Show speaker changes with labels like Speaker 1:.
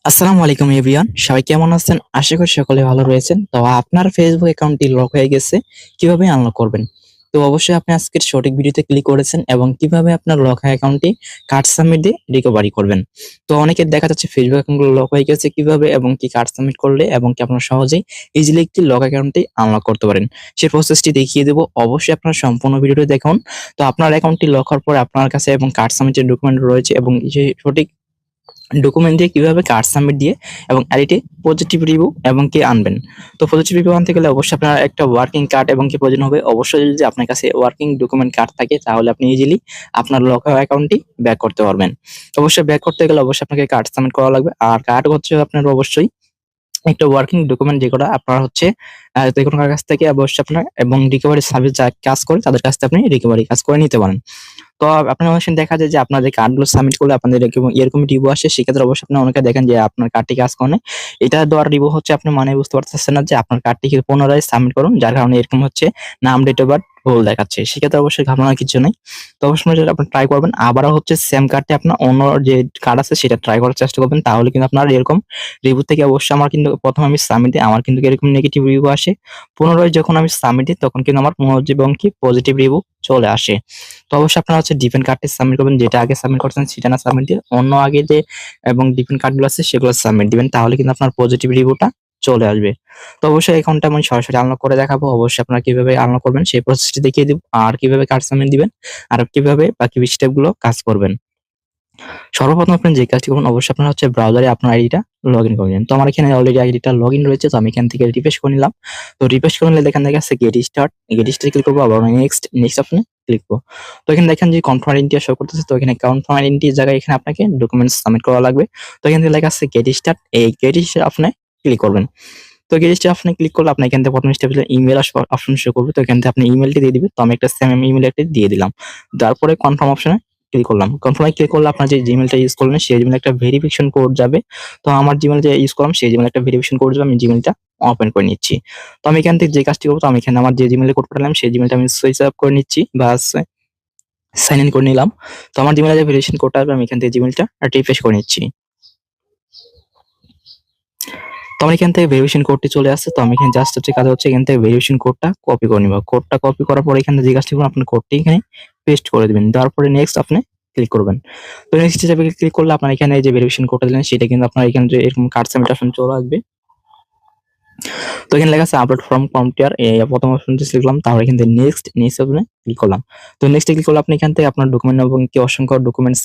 Speaker 1: আসসালামু আলাইকুম এভরিওয়ান, সবাই কেমন আছেন? আশা করি সকলে ভালো রয়েছেন। তো আপনার ফেসবুক অ্যাকাউন্টটি লক হয়ে গেছে, কিভাবে আনলক করবেন? তো অবশ্যই আপনি আজকের সঠিক ভিডিওতে ক্লিক করেছেন এবং কিভাবে আপনার লক অ্যাকাউন্টটি কার্ড সাবমিট দিয়ে রিকভারি করবেন। তো অনেকের দেখা যাচ্ছে ফেসবুক অ্যাকাউন্টগুলো লক হয়ে গেছে কিভাবে এবং কি কার্ড সাবমিট করলে এবং কি আপনারা সহজেই ইজিলি একটি লক অ্যাকাউন্টটি আনলক করতে পারেন। সেই প্রসেসটি দেখিয়ে দেব। অবশ্যই আপনারা সম্পূর্ণ ভিডিওটি দেখুন। তো আপনার অ্যাকাউন্টটি লক হওয়ার পরে আপনার কাছে এবং কার্ড সাবমিটের ডকুমেন্ট রয়েছে এবং সেই সঠিক ডকুমেন্ট দিয়ে কিভাবে কার্ড সাবমিট দিয়ে এবং এডিটে পজিটিভ রিভিউ এবং কি আনবেন। তো পজিটিভ রিভিউ আনতে গেলে অবশ্যই আপনার একটা ওয়ার্কিং কার্ড এবং কি প্রয়োজন হবে। অবশ্যই যদি আপনার কাছে ওয়ার্কিং ডকুমেন্ট কার্ড থাকে তাহলে আপনি ইজিলি আপনার লক অ্যাকাউন্টটি ব্যাক করতে পারবেন। অবশ্যই ব্যাক করতে গেলে অবশ্যই আপনাকে কার্ড সাবমিট করা লাগবে। আর কার্ড হচ্ছে আপনার অবশ্যই একটা ওয়ার্কিং ডকুমেন্ট যেগুলা আপনার হচ্ছে যেকোনো কারো কাছ থেকে অবশ্যই আপনার এবং রিকভারি সার্ভিস যারা কাজ করে তাদের কাছ থেকে আপনি রিকভারি কাজ করে নিতে পারেন। তো আপনার অনেক সময় দেখা যায় যে আপনাদের কার্ডগুলো সাবমিট করলে আপনাদের এরকম রিভিউ আসে। সেক্ষেত্রে অবশ্যই আপনি অনেকে দেখেন যে আপনার কার্ডটি কাজ করে নাই। এটা দেওয়ার রিভিউ হচ্ছে আপনি মানে বুঝতে পারতেছেন না যে আপনার কার্ডটিকে পুনরায় সাবমিট করুন। যার কারণে এরকম হচ্ছে নাম, ডেট অফ বার্থ ভুল দেখাচ্ছে। সেক্ষেত্রে অবশ্যই ঘাবড়ানোর কিছু নেই। তো অবশ্যই যেটা আপনি ট্রাই করবেন। আবারও হচ্ছে সেম কার্ডটি আপনার অন্য যে কার্ড আছে সেটা ট্রাই করার চেষ্টা করবেন। তাহলে কিন্তু আপনার এরকম রিভিউ থেকে অবশ্যই আমার কিন্তু ১ম আমি সাবমিট দিই। আমার কিন্তু এরকম নেগেটিভ রিভিউ আসে। পুনরায় যখন আমি সাবমিট দিই তখন কিন্তু আমার এবং কি পজিটিভ রিভিউ চলে আসে। তো অবশ্যই আপনারা হচ্ছে ডিপেন্ড কার্ডটি সাবমিট করবেন। যেটা আগে সাবমিট করছেন সেটা না সাবমিট দিয়ে অন্য আগে যে এবং ডিপেন্ড কার্ডগুলো আছে সেগুলো সাবমিট দিবেন। তাহলে কিন্তু আপনার পজিটিভ রিভিউটা চলে আসবে। তো অবশ্যই অ্যাকাউন্টটা আমি সরাসরি আনলক করে দেখাবো। অবশ্যই আপনারা কিভাবে আনলক করবেন সেই প্রসেসটি দেখিয়ে দিব। আর কিভাবে কার্ড সাবমিট দিবেন আর কিভাবে বাকি স্টেপগুলো কাজ করবেন। সর্বপ্রথম আপনি যে কাজটি করবেন অবশ্যই আপনার হচ্ছে ব্রাউজারে আপনার আইডিটা লগইন করে নিন। তো আমার এখানে অলরেডি আইডিটা লগইন রয়েছে। তো আমি এখান থেকে রিফ্রেশ করে নিলাম। তো রিফ্রেশ করে নিলে দেখেন দেখা যাচ্ছে গেট স্টার্ট। গেট স্টার্টে ক্লিক করব আবার নেক্সট অপশনে ক্লিক করব। তো এখানে দেখেন যে কনফার্ম আইডেন্টিটি শো করতেছে। তো এখানে কনফার্ম আইডেন্টিটির জায়গায় এখানে আপনাকে ডকুমেন্টস সাবমিট করা লাগবে। তো এখান থেকে লেখা আছে গেট স্টার্ট। এই গেট স্টার্ট অপশনে ক্লিক করবেন। তো গেট স্টার্ট অপশনে ক্লিক করলে আপনার এখান থেকে প্রথম স্টেপে ইমেইল অপশন শো করবে। তো এখান থেকে আপনি ইমেইলটি দিয়ে দিবেন। তো আমি একটা সেম ইমেইল একটা দিয়ে দিলাম। তারপরে কনফার্ম অপশনে ক্লিক করলাম। কনফার্ম এ ক্লিক করলে আপনার যে জিমেইলটা ইউজ করলেন সেই জিমেইলে একটা ভেরিফিকেশন কোড যাবে। তো আমার জিমেইল যে ইউজ করলাম সেই জিমেইলে একটা ভেরিফিকেশন কোড যাবে। আমি জিমেইলটা ওপেন করে নিচ্ছি। তো আমি এখান থেকে যে কাজটি করব তো আমি এখানে আমার যে জিমেইলে কোড পাঠালাম সেই জিমেইলটা আমি সুইচ অফ করে নিচ্ছি বা সাইন ইন করে নিলাম। তো আমার জিমেইলে যে ভেরিফিকেশন কোডটা আসবে আমি এখান থেকে জিমেইলটা রিফ্রেশ করে নিচ্ছি। তো আমার এখান থেকে ভেরিফিকেশন কোডটি চলে আসছে। তো আমি এখানে জাস্ট হচ্ছে কাজ হচ্ছে এখান থেকে ভেরিফিকেশন কোডটা কপি করে নিব। কোডটা কপি করার পরে এখানে যে কাজটি করবেন আপনার কোডটি এখানে পেস্ট করে দিবেন। দেওয়ার পরে নেক্সট আপনি ক্লিক করবেন। তো নেক্সট হিসাবে ক্লিক করলে আপনার এখানে যে ভেরিফিকেশন কোডটা দিলেন সেটা কিন্তু আপনার এখানে যে এরকম কার্ড সাবমিট অপশন চলে আসবে। তো এখানে লেখা আছে আপলোড ফ্রম কম্পিউটার প্রথম অপশনটি লিখলাম। তারপর এখান থেকে নেক্সট অপশনে ক্লিক করলাম। তো নেক্সট ক্লিক করলে আপনি এখান থেকে আপনার ডকুমেন্ট এবং কি অসংখ্য ডকুমেন্টস